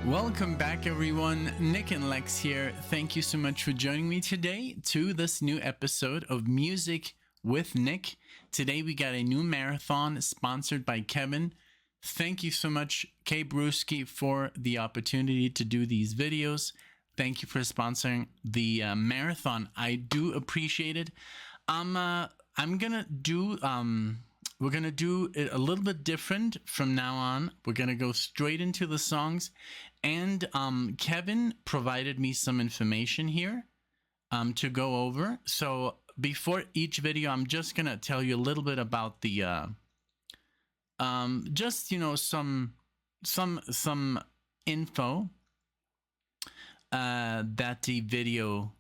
Welcome back, everyone. NicknLex here. Thank you so much for joining me today to this new episode of Music with Nick. Today we got a new marathon sponsored by Kevin. Thank you so much, K Brewski, for the opportunity to do these videos. Thank you for sponsoring the marathon. I do appreciate it. We're gonna do it a little bit different from now on. We're gonna go straight into the songs, and Kevin provided me some information here to go over. So before each video, I'm just gonna tell you a little bit about the just, you know, some info that the video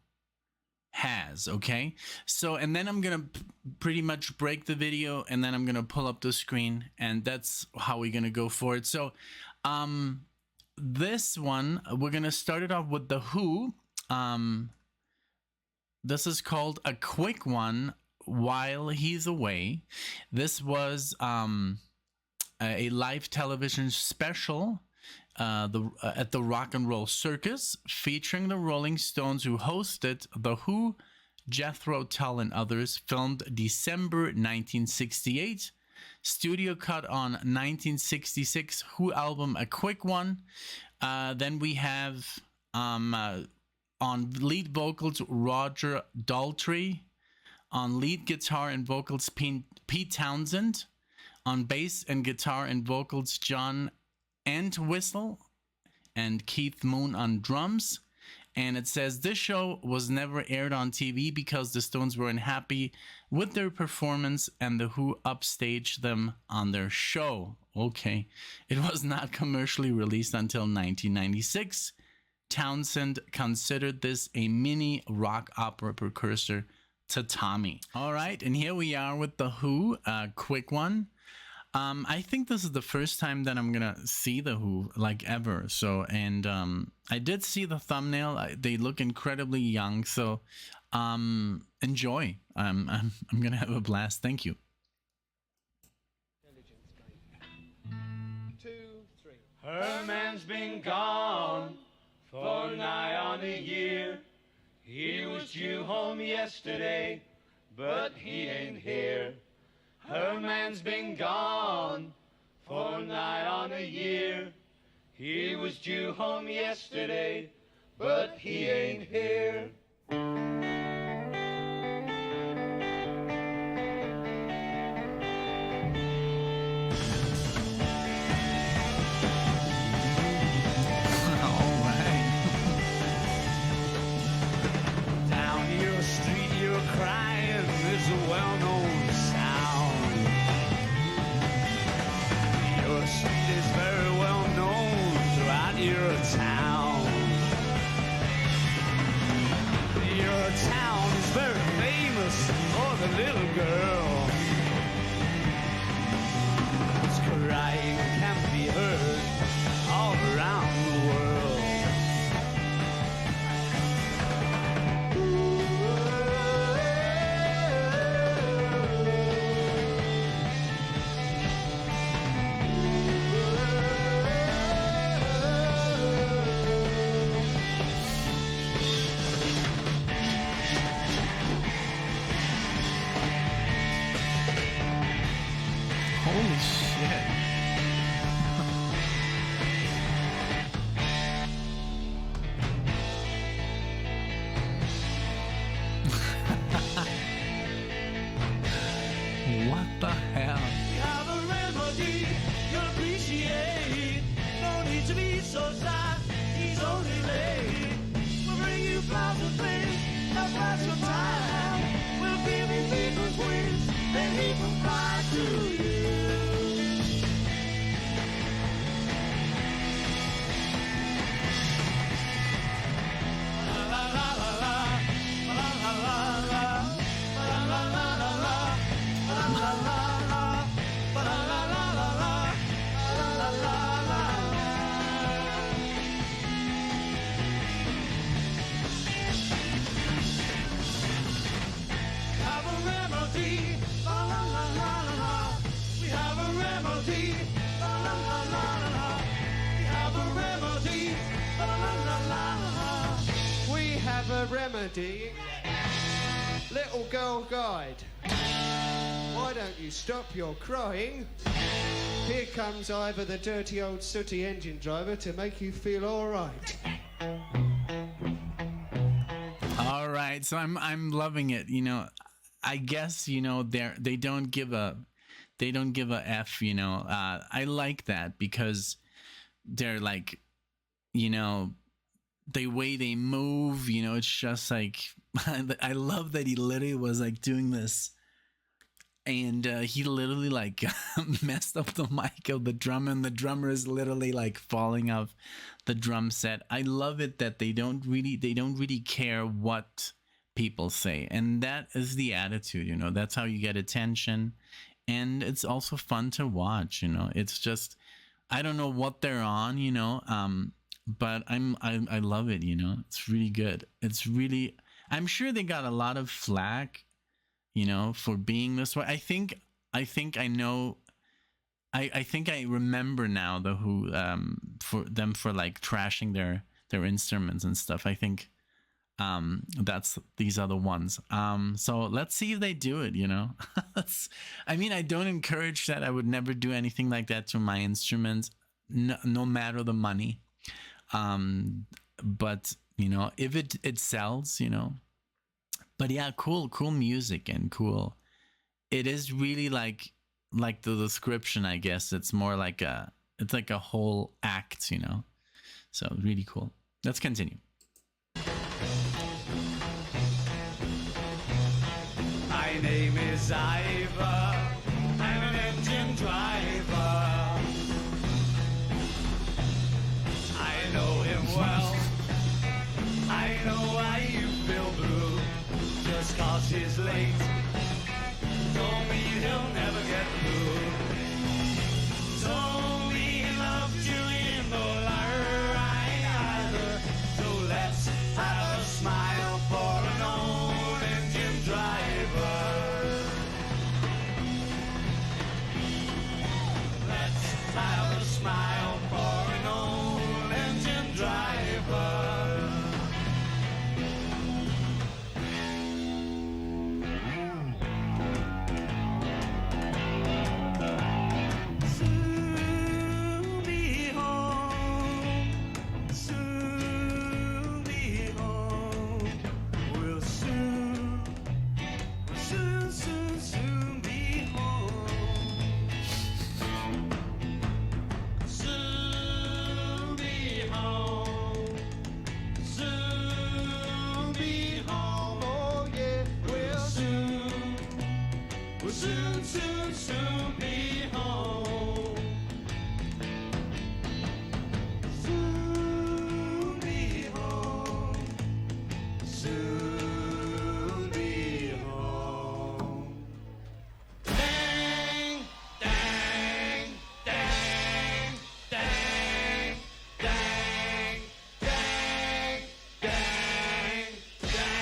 has. Okay, so and then I'm gonna pretty much break the video, and then I'm gonna pull up the screen, and that's how we're gonna go for it. So this one, we're gonna start it off with the Who. This is called A Quick One While He's Away. This was a live television special at the Rock and Roll Circus, featuring the Rolling Stones, who hosted the Who, Jethro Tull, and others. Filmed December 1968. Studio cut on 1966 Who album A Quick One. Then we have on lead vocals Roger Daltrey. On lead guitar and vocals Pete Townsend. On bass and guitar and vocals John Entwistle and Keith Moon on drums. And it says this show was never aired on TV because the Stones were unhappy with their performance and the Who upstaged them on their show. Okay. It was not commercially released until 1996. Townsend considered this a mini rock opera precursor to Tommy. All right, and here we are with the Who, a quick one. I think this is the first time that I'm gonna see the Who, like, ever. So, and I did see the thumbnail. They look incredibly young. So, enjoy. I'm gonna have a blast. Thank you. 2, 3. Her man's been gone for nigh on a year. He was due home yesterday, but he ain't here. Her man's been gone for nigh on a year. He was due home yesterday, but he ain't here. Down your street you're crying, it's a well-known sound. Your street is very well known throughout your town. Your town is very famous for the little girl whose crying can be heard all around the world. Holy shit. What the hell? We have a remedy you'll appreciate. No need to be so sad, he's only late. We'll bring you flowers and things, a flash of time. We'll give him eagle's wings, then he can fly to you. La la la la la, la la la la, la la la la la, la la la la, la la la la la, la la la la. Have a remedy, la la la comedy. Little Girl Guide. Why don't you stop your crying? Here comes Ivor, the dirty old sooty engine driver, to make you feel all right. All right, so I'm loving it. You know, I guess they don't give a f. You know, I like that because they're like, the way they move. You know, it's just like I love that he literally was like doing this. And he literally like messed up the mic of the drum, and the drummer is literally like falling off the drum set. I love it that they don't really care what people say, and that is the attitude. That's how you get attention, and it's also fun to watch. It's just, I don't know what they're on, but I love it. It's really good. I'm sure they got a lot of flack, for being this way. I think I know. I think I remember now the Who, for like trashing their instruments and stuff. I think these are the ones. So let's see if they do it. I don't encourage that. I would never do anything like that to my instruments, no matter the money. But if it sells, But yeah, cool music and cool. It is really like the description, I guess. It's more like a whole act, So really cool. Let's continue. My name is Ivor. I'm an engine driver. I know him well. I know why you feel blue. Just 'cause he's late don't mean he'll never get through. Told me he loved you in the right either. So let's have a smile for an old engine driver. Let's have a smile for an old engine driver. Soon be home. Soon be home. Soon be home. Dang, dang, dang, dang, dang, dang, dang, dang.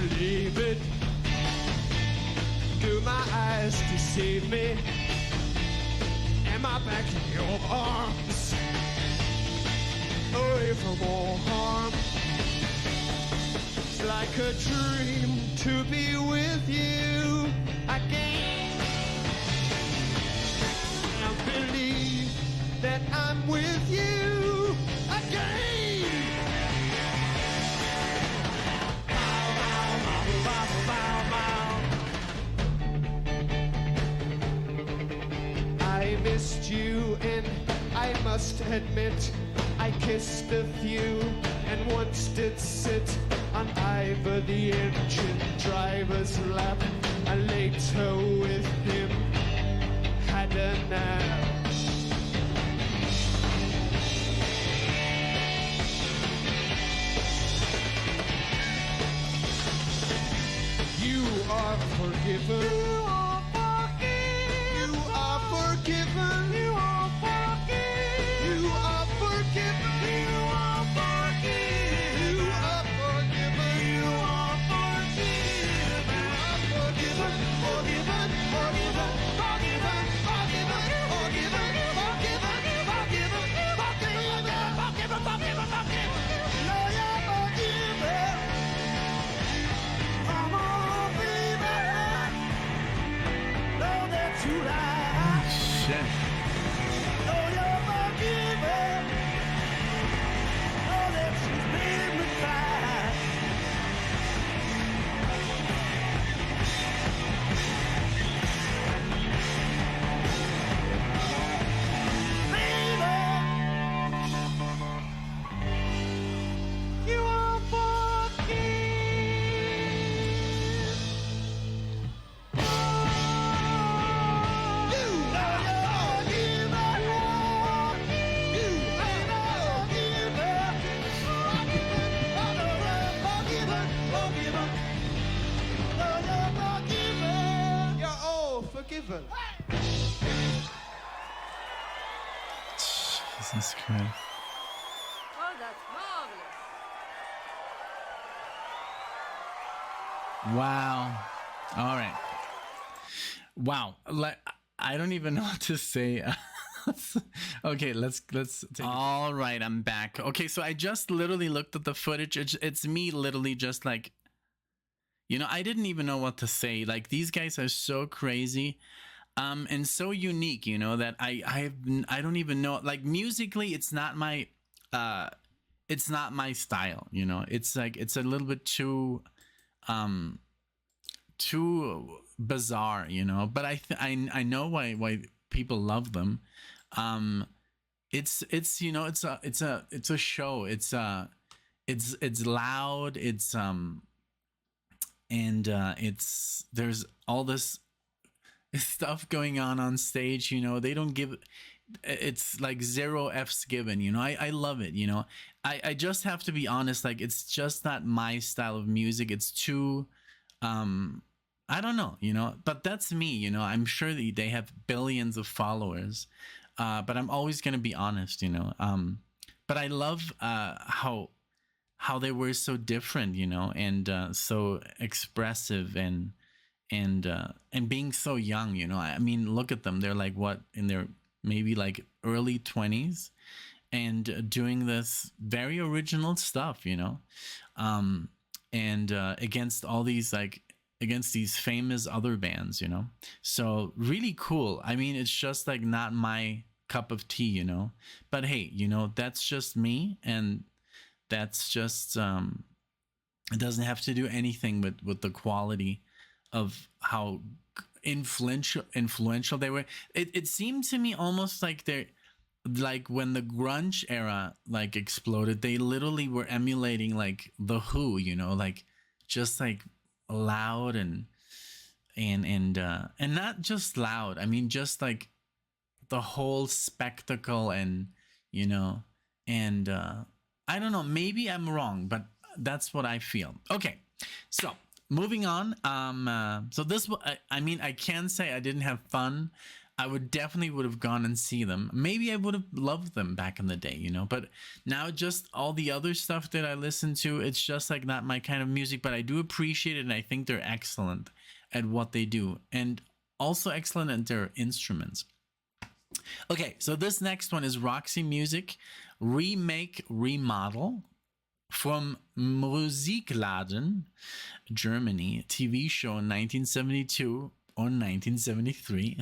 Believe it. Do my eyes deceive me? Am I back in your arms? Away from all harm. It's like a dream to be with you again. I believe that I'm with you again. I missed you, and I must admit I kissed a few and once did sit on Ivor the engine driver's lap. I later with him had a nap. You are forgiven. You are forgiven. You are forgiven. Unbelievable. Jesus Christ. Oh, that's marvelous. Wow. All right. Wow. Like, I don't even know what to say. Okay, let's take all right, I'm back. Okay, so I just literally looked at the footage. It's me literally just like, you know, I didn't even know what to say. Like, these guys are so crazy and so unique, you know, that I don't even know, like, musically it's not my style, you know. It's like it's a little bit too bizarre, you know, but I know why people love them. It's you know, it's a show. It's loud, and it's there's all this stuff going on stage, you know. They don't give, it's like zero F's given, you know. I love it, you know. I just have to be honest, like, it's just not my style of music. It's too I don't know, you know, but that's me, you know. I'm sure that they have billions of followers, but I'm always going to be honest, you know. But I love how they were so different, you know, and so expressive and being so young, you know. I mean, look at them. They're like, what, in their maybe like early 20s, and doing this very original stuff, you know, and against all these, like, against these famous other bands, you know. So really cool. I mean, it's just like not my cup of tea, you know, but hey, you know, that's just me, and that's just it doesn't have to do anything with the quality of how influential they were. It seemed to me almost like they're like, when the grunge era like exploded, they literally were emulating like the Who, you know, like just like loud and not just loud. I mean, just like the whole spectacle, and you know, and I don't know, maybe I'm wrong, but that's what I feel. Okay, so moving on. So this, I mean, I can say I didn't have fun. I would have gone and see them. Maybe I would have loved them back in the day, you know, but now just all the other stuff that I listen to, it's just like not my kind of music, but I do appreciate it, and I think they're excellent at what they do, and also excellent at their instruments. Okay, so this next one is Roxy Music, Remake Remodel, from Musikladen, Germany, TV show in 1972 or 1973.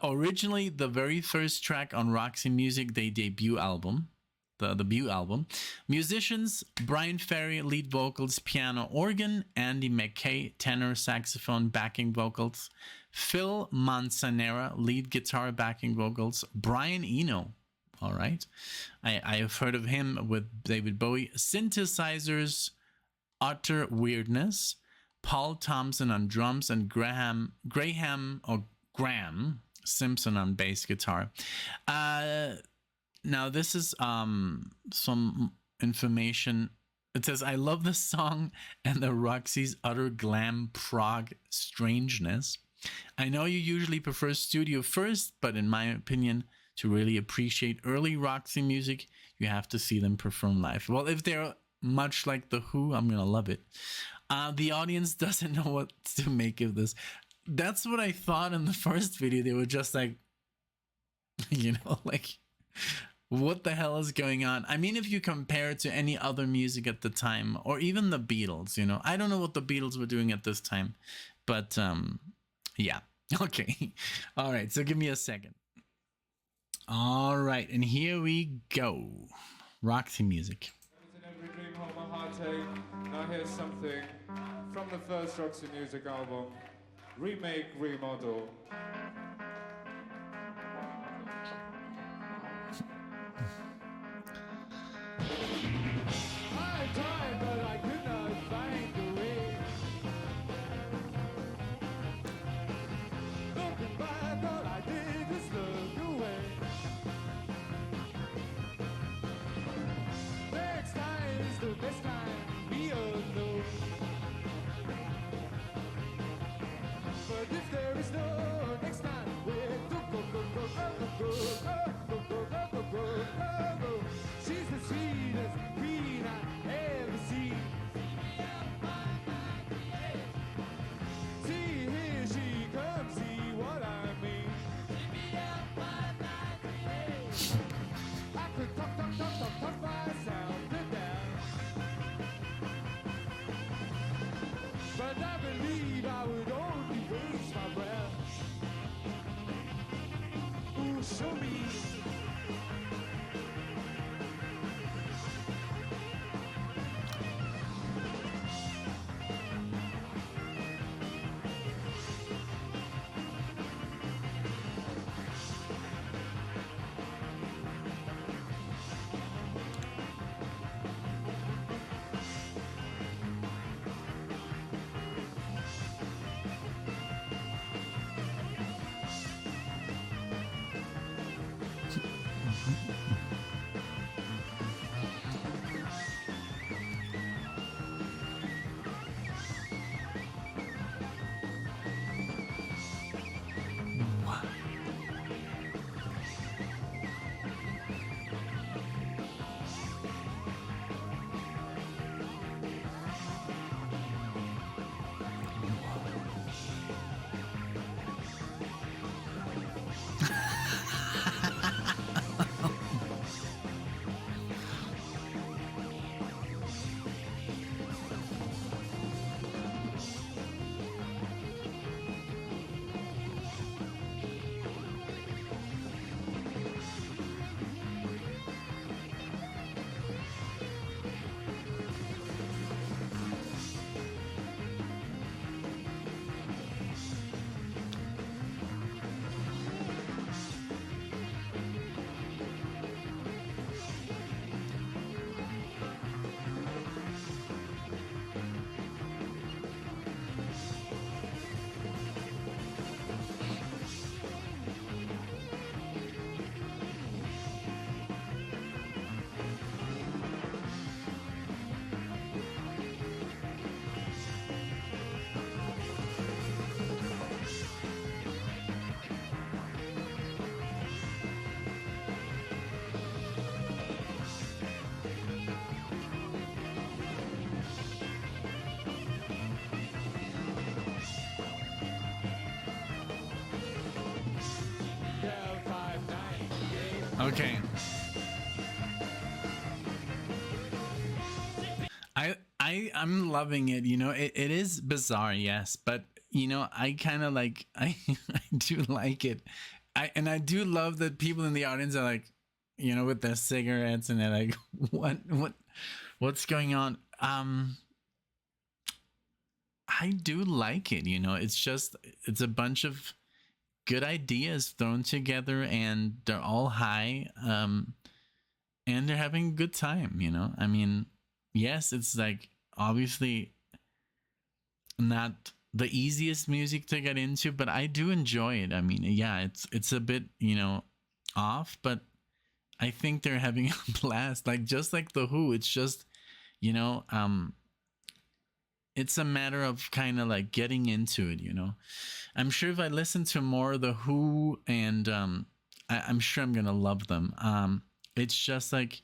Originally, the very first track on Roxy Music, their debut album, the debut album. Musicians: Brian Ferry, lead vocals, piano, organ; Andy McKay, tenor, saxophone, backing vocals; Phil Manzanera, lead guitar, backing vocals; Brian Eno. All right, I have heard of him with David Bowie. Synthesizers: Utter Weirdness; Paul Thompson on drums, and Graham Simpson on bass guitar. Now this is some information. It says, I love the song and the Roxy's utter glam prog strangeness. I know you usually prefer studio first, but in my opinion, to really appreciate early Roxy music, you have to see them perform live. Well, if they're much like the Who, I'm gonna love it. The audience doesn't know what to make of this. That's what I thought in the first video. They were just like, you know, like, what the hell is going on? I mean, if you compare it to any other music at the time, or even the Beatles, you know, I don't know what the Beatles were doing at this time, but yeah. Okay. All right. So give me a second. All right. And here we go. Roxy Music. In every dream, hold my heartache. Now here's something from the first Roxy Music album, Remake Remodel. I tried, but I could not find a way. Looking back, all I did was look away. Next time is the best time, we all know. But if there is no lost my breath. Ooh, show me. Okay. I'm loving it. You know, it is bizarre, yes, but you know, I kind of like I do like it. I do love that people in the audience are like, you know, with their cigarettes and they're like, what's going on? I do like it. You know, it's a bunch of good ideas thrown together, and they're all high. And they're having a good time. You know, I mean, yes, it's like obviously not the easiest music to get into, but I do enjoy it. I mean, yeah, it's a bit, you know, off, but I think they're having a blast. Like just like the Who, it's just, you know, it's a matter of kind of like getting into it, you know. I'm sure if I listen to more of the Who, and I'm sure I'm gonna love them. It's just like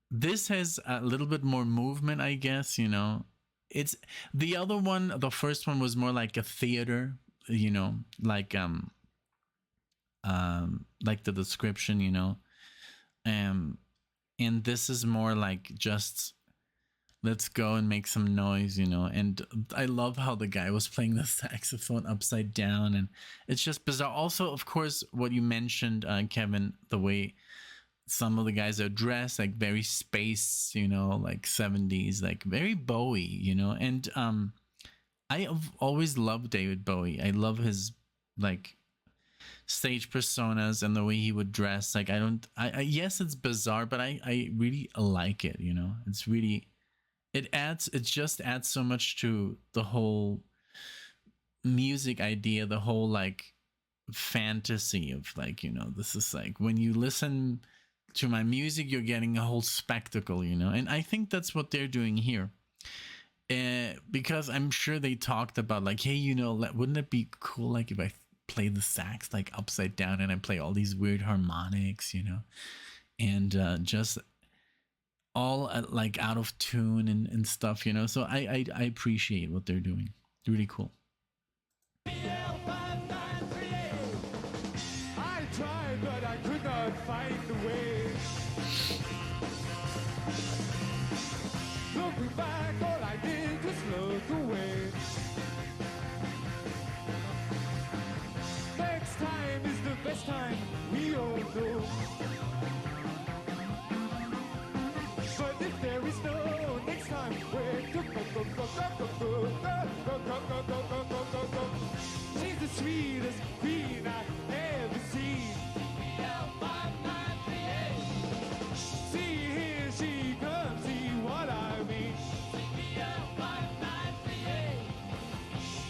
this has a little bit more movement, I guess, you know. It's the other one, the first one was more like a theater, you know, like the description, you know. And this is more like just let's go and make some noise, you know. And I love how the guy was playing the saxophone upside down, and it's just bizarre. Also, of course, what you mentioned, Kevin, the way some of the guys are dressed, like very space, you know, like 70s, like very Bowie, you know. And I have always loved David Bowie. I love his like stage personas and the way he would dress. Like I yes, it's bizarre, but I really like it, you know. It's really, it just adds so much to the whole music idea, the whole like fantasy of like, you know, this is like when you listen to my music, you're getting a whole spectacle, you know. And I think that's what they're doing here. Because I'm sure they talked about like, hey, you know, wouldn't it be cool like if I play the sax like upside down and I play all these weird harmonics, you know, and just all like out of tune and stuff, you know. So I appreciate what they're doing. Really cool. I tried, but I could not find the way. Looking back, all I did was look away. all know. But if there is no next time, we're go, go, go, go, go, go, go, go, go, go, go, go, go, go, go. She's the sweetest queen I've ever seen. See, here she comes, see what I mean.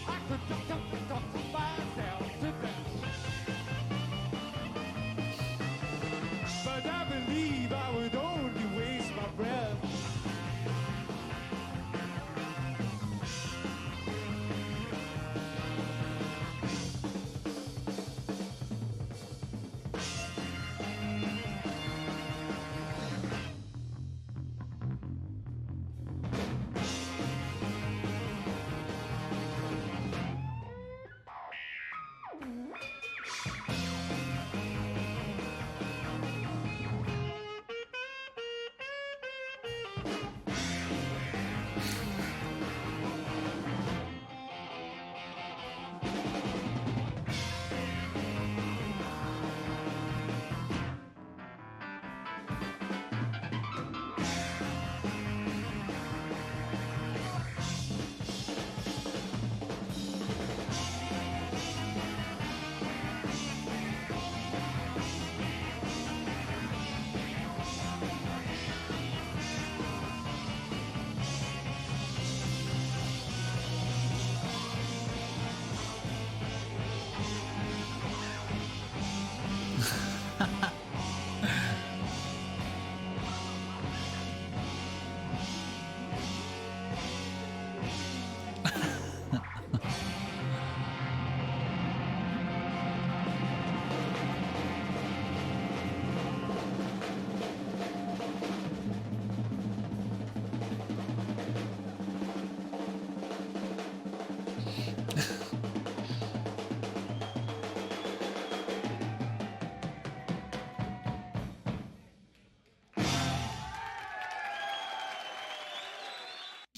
I could talk myself to death, but I believe I would only waste my breath.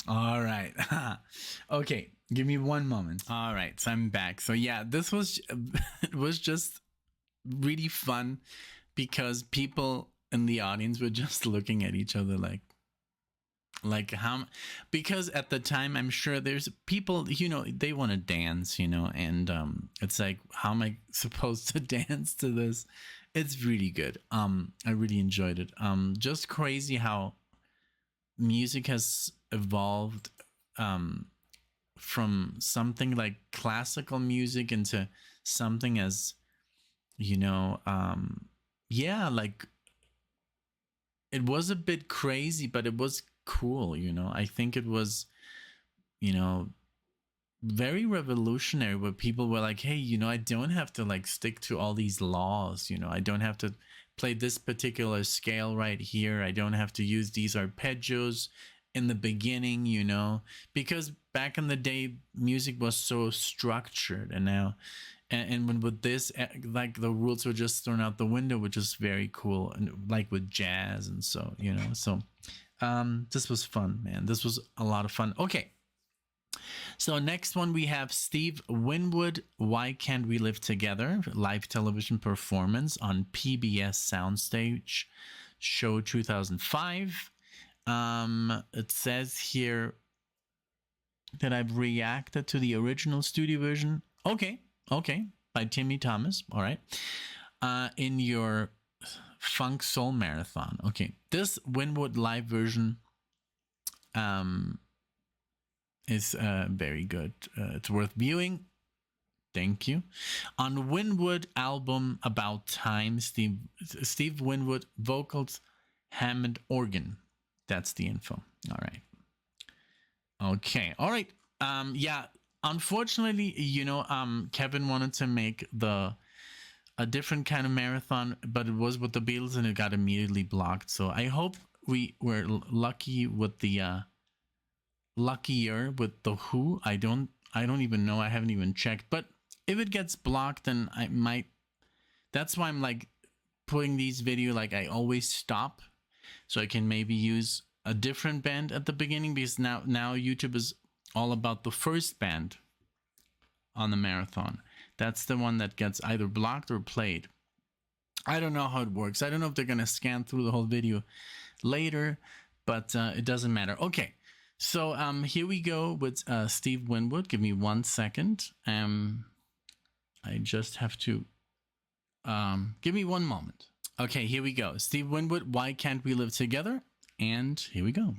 All right. Okay, give me one moment. All right, so I'm back. So yeah, this was it was just really fun because people in the audience were just looking at each other like how, because at the time I'm sure there's people, you know, they want to dance, you know, and it's like, how am I supposed to dance to this? It's really good. I really enjoyed it. Just crazy how music has evolved from something like classical music into something as, you know, yeah, like it was a bit crazy, but it was cool, you know. I think it was, you know, very revolutionary, where people were like, hey, you know, I don't have to like stick to all these laws, you know, I don't have to play this particular scale right here, I don't have to use these arpeggios in the beginning, you know, because back in the day music was so structured, and now and when with this, like the rules were just thrown out the window, which is very cool, and like with jazz and so, you know, so this was fun, man. This was a lot of fun. Okay, so next one we have Steve Winwood, Why Can't We Live Together, live television performance on PBS Soundstage show 2005. It says here that I've reacted to the original studio version. Okay, by Timmy Thomas. All right. In your Funk Soul Marathon. Okay, this Winwood live version is very good. It's worth viewing. Thank you. On Winwood album About Time, Steve Winwood vocals, Hammond organ. That's the info. All right. Okay. All right. Yeah. Unfortunately, you know, Kevin wanted to make a different kind of marathon, but it was with the Beatles and it got immediately blocked. So I hope we were lucky with the luckier with the Who. I don't even know. I haven't even checked. But if it gets blocked, then I might. That's why I'm like putting these video, like I always stop, so I can maybe use a different band at the beginning, because now YouTube is all about the first band on the marathon. That's the one that gets either blocked or played. I don't know how it works. I don't know if they're gonna scan through the whole video later, but it doesn't matter. Okay, so here we go with Steve Winwood. Give me 1 second. I just have to give me 1 moment. Okay, here we go. Steve Winwood, Why Can't We Live Together? And here we go.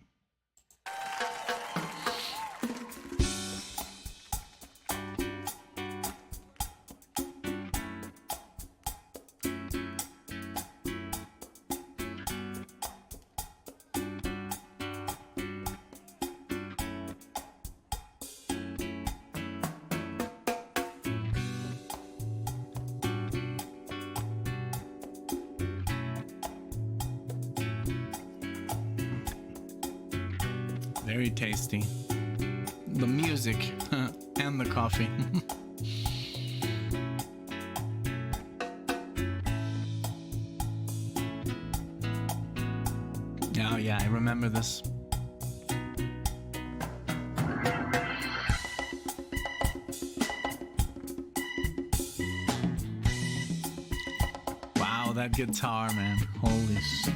Very tasty. The music and the coffee. Oh yeah, I remember this. Wow, that guitar, man. Holy shit.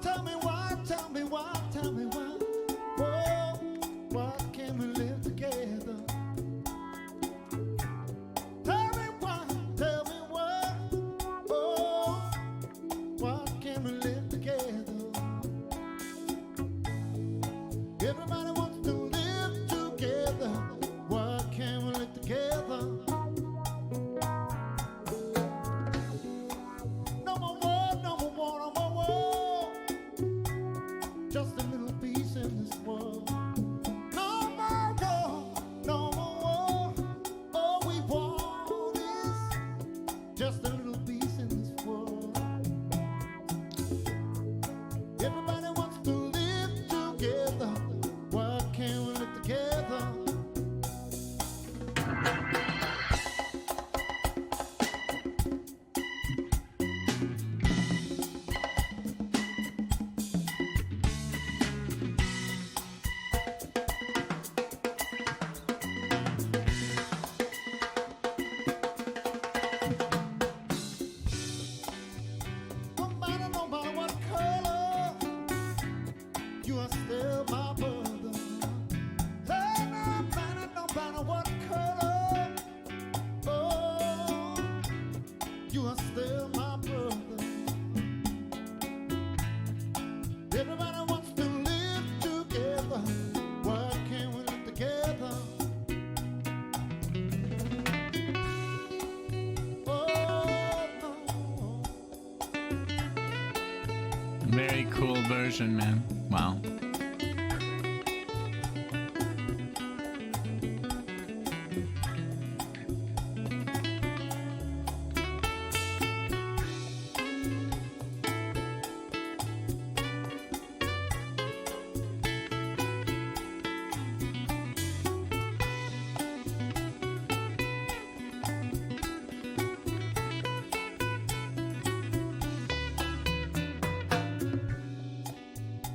Tell me why, tell me why, tell me why. Whoa, why can't we live together? Tell me why, tell me why. Oh, why can't we live together? Everybody wants to live together. Why can't we live together? No more war, no more war, no more war. Just a little peace in this world. No more war, no more war. All we want is just a little peace in this world. Everybody wants to live together. Why can't we live together? No matter what color, you are still my brother. Hey, no matter what color, oh, you are still my brother. Everybody wants to live together. Why can't we live together? Oh, no. Very cool version, man. Wow.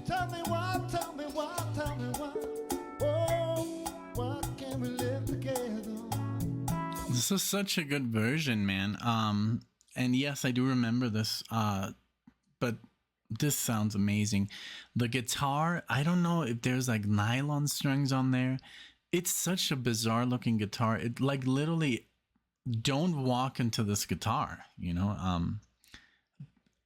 Tell me why, tell me why, tell me why. Oh, why can't we live together? This is such a good version, man. And yes, I do remember this. But this sounds amazing. The guitar, I don't know if there's like nylon strings on there. It's such a bizarre looking guitar. It like literally don't walk into this guitar, you know?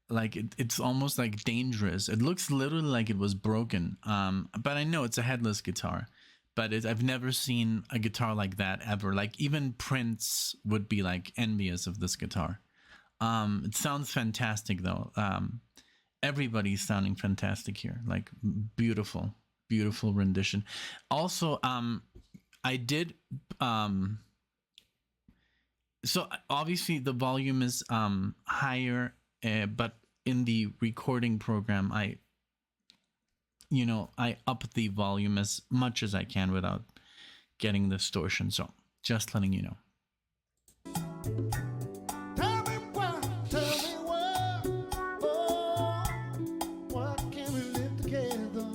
Like it's almost like dangerous. It looks literally like it was broken. But I know it's a headless guitar. But I've never seen a guitar like that ever. Like even Prince would be like envious of this guitar. It sounds fantastic though. Everybody's sounding fantastic here. Like beautiful, beautiful rendition. Also, I did. So obviously the volume is higher, but in the recording program, I up the volume as much as I can without getting distortion. So just letting you know. Tell me why, oh, why can't we live together?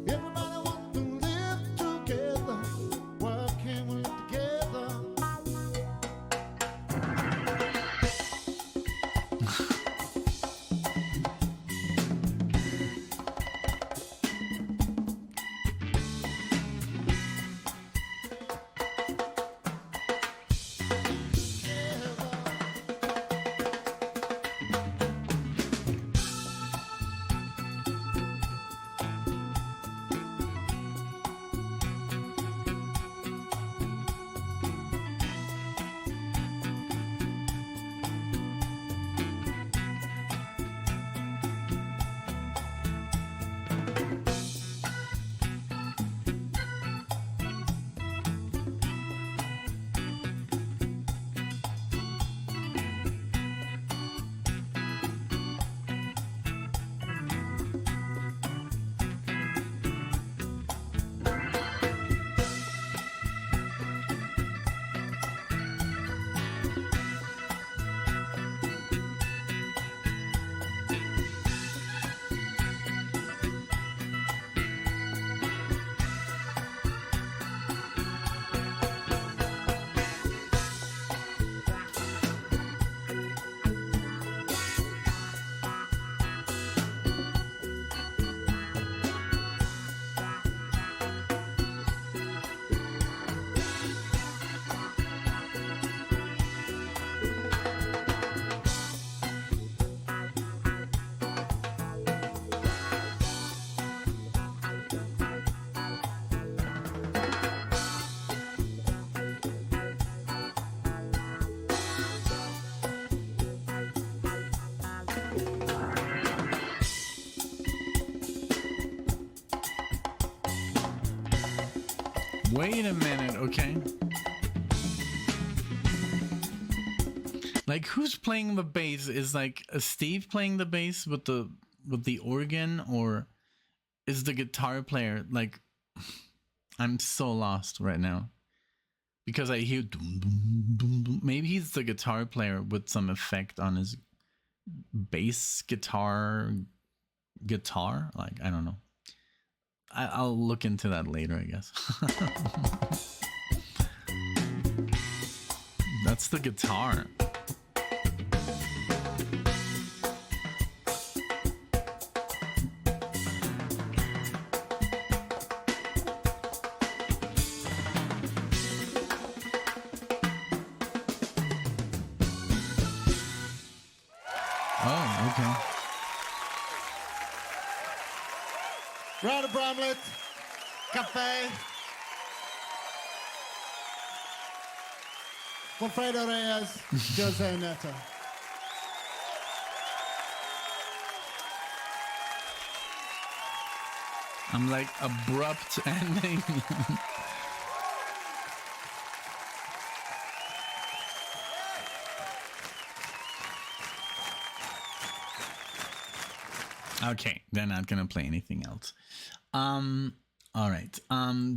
Everybody wants to live together. Why can't we live together? Wait a minute, okay? Like, who's playing the bass? Is like Steve playing the bass with the organ, or is the guitar player like? I'm so lost right now because I hear dum, dum, dum, dum. Maybe he's the guitar player with some effect on his bass guitar. Like, I don't know. I'll look into that later, I guess. That's the guitar. Oh, okay. Round of Bramlett, Cafe. Wilfredo Reyes, Jose Neto. I'm like abrupt ending. Okay, they're not gonna play anything else. All right.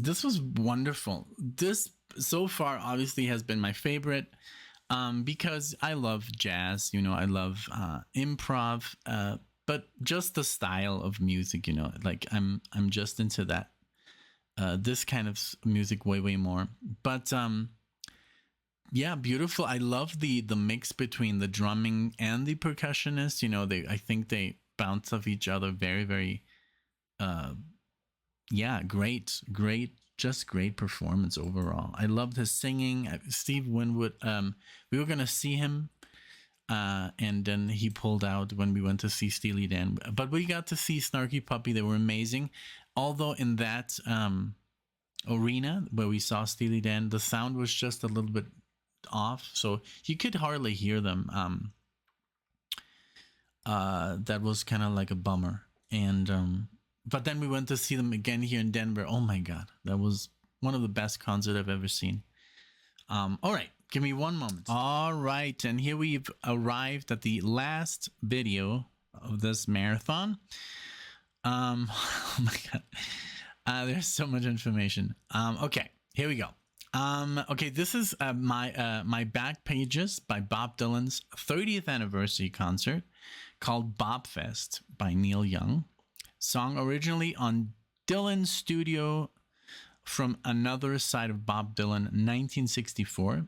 This was wonderful. This so far obviously has been my favorite. Because I love jazz, I love improv, but just the style of music, like I'm just into that. This kind of music way more. But yeah, beautiful. I love the mix between the drumming and the percussionist. I think they bounce off each other very, very great, just great performance overall. I loved his singing. Steve Winwood, we were gonna see him and then he pulled out when we went to see Steely Dan, but we got to see Snarky Puppy. They were amazing, although in that arena where we saw Steely Dan, the sound was just a little bit off, so you could hardly hear them. That was kind of like a bummer. And but then we went to see them again here in Denver. Oh my god, that was one of the best concerts I've ever seen. All right, Give me one moment. All right, and here we've arrived at the last video of this marathon. Oh my god, there's so much information. Okay, here we go. Okay, this is my back pages by Bob Dylan's 30th anniversary concert called Bob Fest by Neil Young. Song originally on Dylan's studio from Another Side of Bob Dylan, 1964.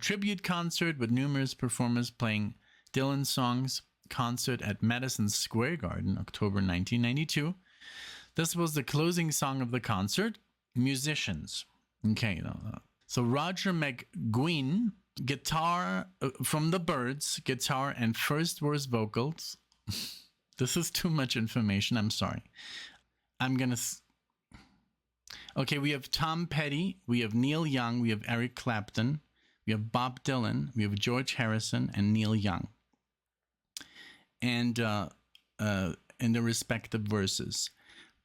Tribute concert with numerous performers playing Dylan songs. Concert at Madison Square Garden, October 1992. This was the closing song of the concert. Musicians. Okay, so Roger McGuinn, guitar from the Byrds, guitar and first verse vocals. This is too much information. I'm sorry. I'm gonna. Okay, we have Tom Petty, we have Neil Young, we have Eric Clapton, we have Bob Dylan, we have George Harrison, and Neil Young. And in the respective verses.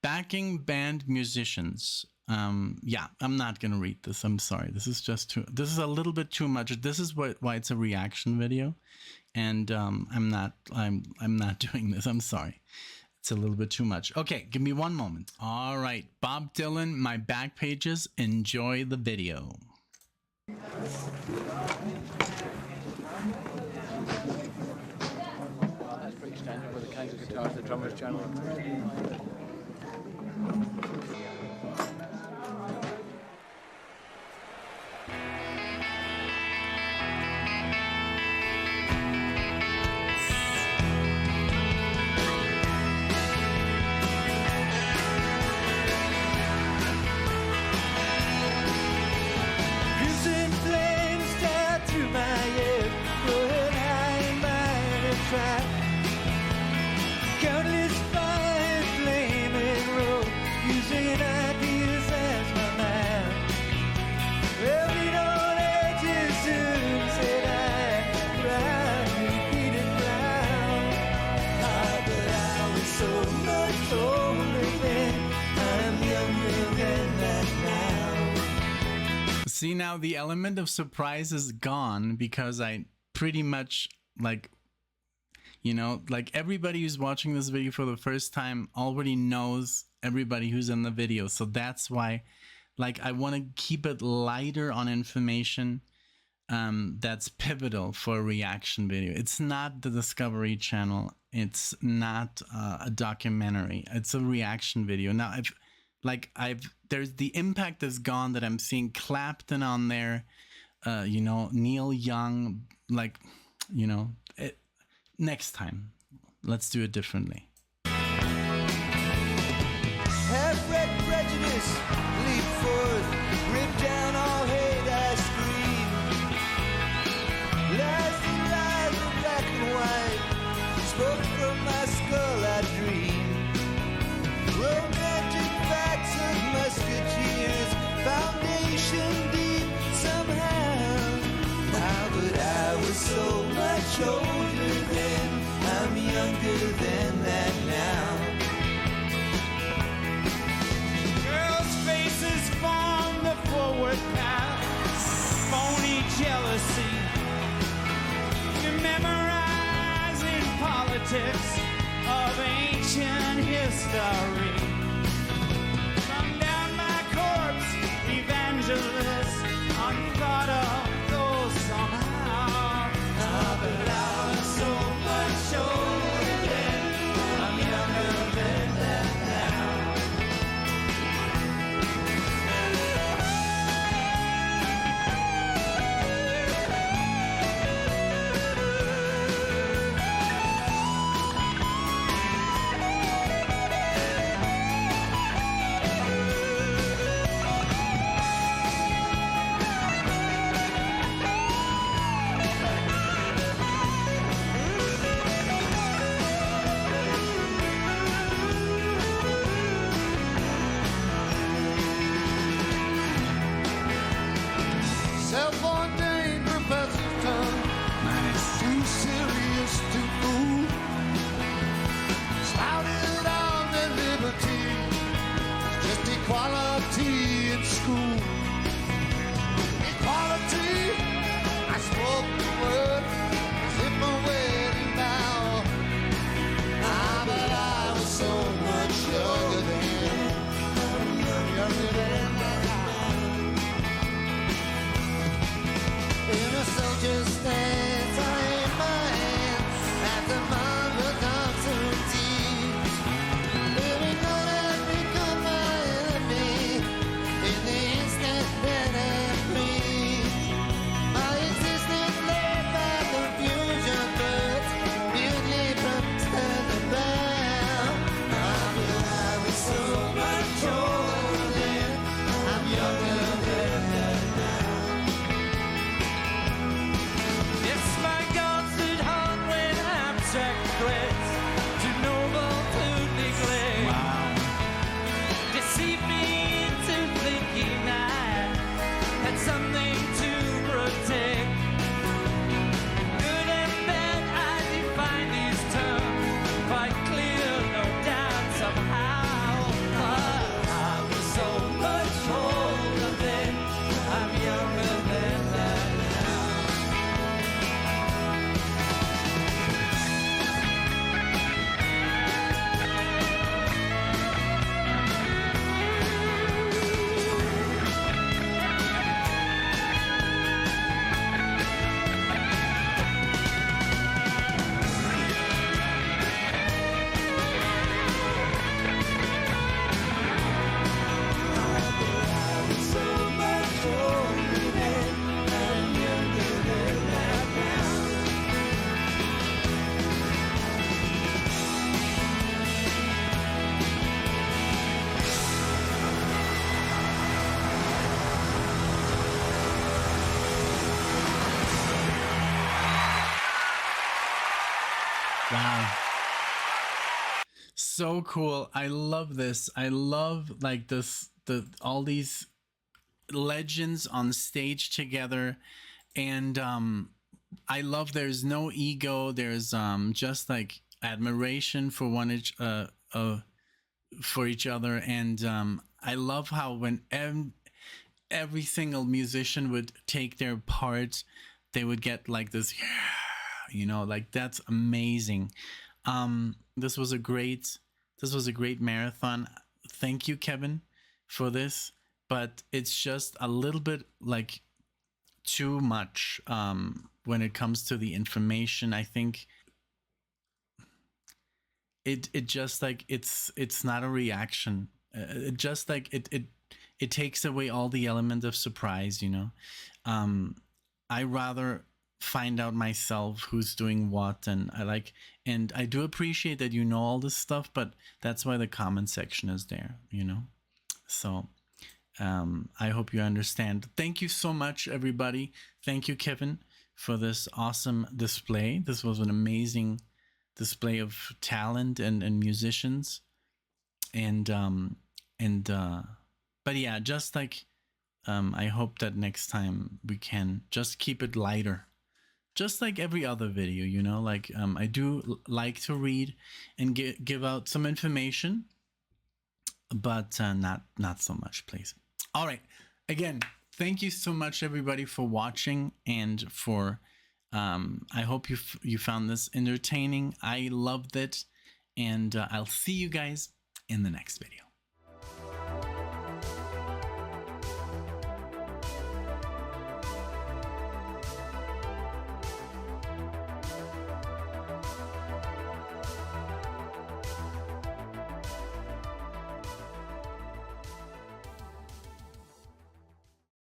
Backing band musicians. Yeah, I'm not gonna read this. I'm sorry. This is just too. This is a little bit too much. This is why it's a reaction video, and I'm not doing this. I'm sorry. It's a little bit too much. Okay, give me one moment. All right, Bob Dylan, my back pages. Enjoy the video. That's pretty standard for the kinds of guitars the drummers generally play. See, now the element of surprise is gone because I pretty much like everybody who's watching this video for the first time already knows everybody who's in the video. So that's why I want to keep it lighter on information that's pivotal for a reaction video. It's not the Discovery Channel. It's not a documentary. It's a reaction video. Now, there's the impact is gone that I'm seeing Clapton on there, Neil Young, next time, let's do it differently. Have red prejudice, leap forth, rip down all hate, I scream. Lies and lies in black and white, spoke from my skull, I dream. Romantic facts of musketeers, foundation deep somehow. Now that I was so much older then, I'm younger than that now. Girls' faces form the forward path, phony jealousy. You're memorizing politics of ancient history. Come down my corpse, evangelists, unthought of those somehow. But I was so much older then, I'm younger than that now. Self-ordained professor's tongue, too serious to fool. Spouted on their liberty, just equality in school. Equality reality. I spoke the word as if my wedding vow. Ah, but I was so much younger then. Younger than in a soldier's stance, I aim my hand at the marble dogs and teeth. Living on has become my enemy in the instant that I'm free. My existence led by confusion, but mutely from stand and bound. I was so much older then, I'm younger than now. Yes, my gods did hard when abstract threats too noble to neglect. Wow. Deceive me into thinking I had something to protect. Good and bad, I define these terms quite clear, no doubt somehow. But I was so much older then, I'm younger than that now. So much older than, I'm younger than that now. Wow. So cool. I love this. I love like this all these legends on stage together, and I love there's no ego. There's just like admiration for for each other, and I love how when every single musician would take their part, they would get like this, you know, like that's amazing. This was a great marathon. Thank you, Kevin, for this, but it's just a little bit like too much when it comes to the information. I think it just like it's not a reaction. It just like it takes away all the element of surprise, you know. I rather find out myself who's doing what, and I do appreciate that you know all this stuff, but that's why the comment section is there, you know. So I hope you understand. Thank you so much, everybody. Thank you, Kevin, for this awesome display. This was an amazing display of talent and musicians, but yeah, just like I hope that next time we can just keep it lighter, just like every other video, you know. Like I do like to read and give out some information, but not so much, please. All right, again, thank you so much, everybody, for watching, and for I hope you found this entertaining. I loved it, and I'll see you guys in the next video.